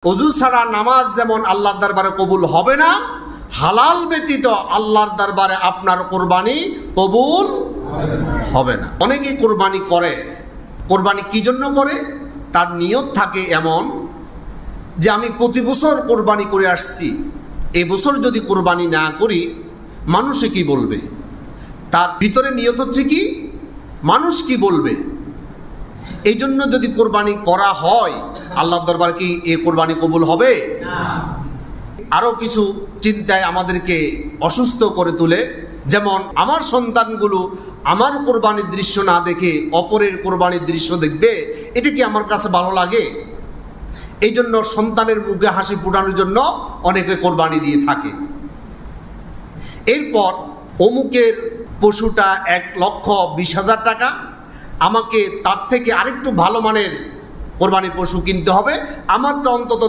ওযু ছাড়া নামাজ যেমন আল্লাহর দরবারে কবুল হবে না, হালাল ব্যতীত আল্লাহর দরবারে আপনার কোরবানি কবুল হবে না। অনেকেই কোরবানি করে, কোরবানি কি জন্য করে? তার নিয়ত থাকে এমন যে আমি প্রতি বছর কোরবানি করে আসছি, এই বছর যদি কোরবানি না করি মানুষে কি বলবে। তার ভিতরে নিয়ত হচ্ছে কি, মানুষ কি বলবে। এই জন্য যদি কোরবানি করা হয় আল্লাহর দরবারে কি এই কোরবানি কবুল হবে না। আরও কিছু চিন্তায় আমাদেরকে অসুস্থ করে তোলে, যেমন আমার সন্তানগুলো আমার কোরবানির দৃশ্য না দেখে অপরের কোরবানির দৃশ্য দেখবে, এটা কি আমার কাছে ভালো লাগে? এই জন্য সন্তানের মুখে হাসি ফোটানোর জন্য অনেকে কোরবানি দিয়ে থাকে। এরপর অমুকের পশুটা 1,20,000 টাকা, আমাকে তার থেকে আরেকটু ভালো মানের কোরবানির পশু কিনতে হবে, আমারটা অন্তত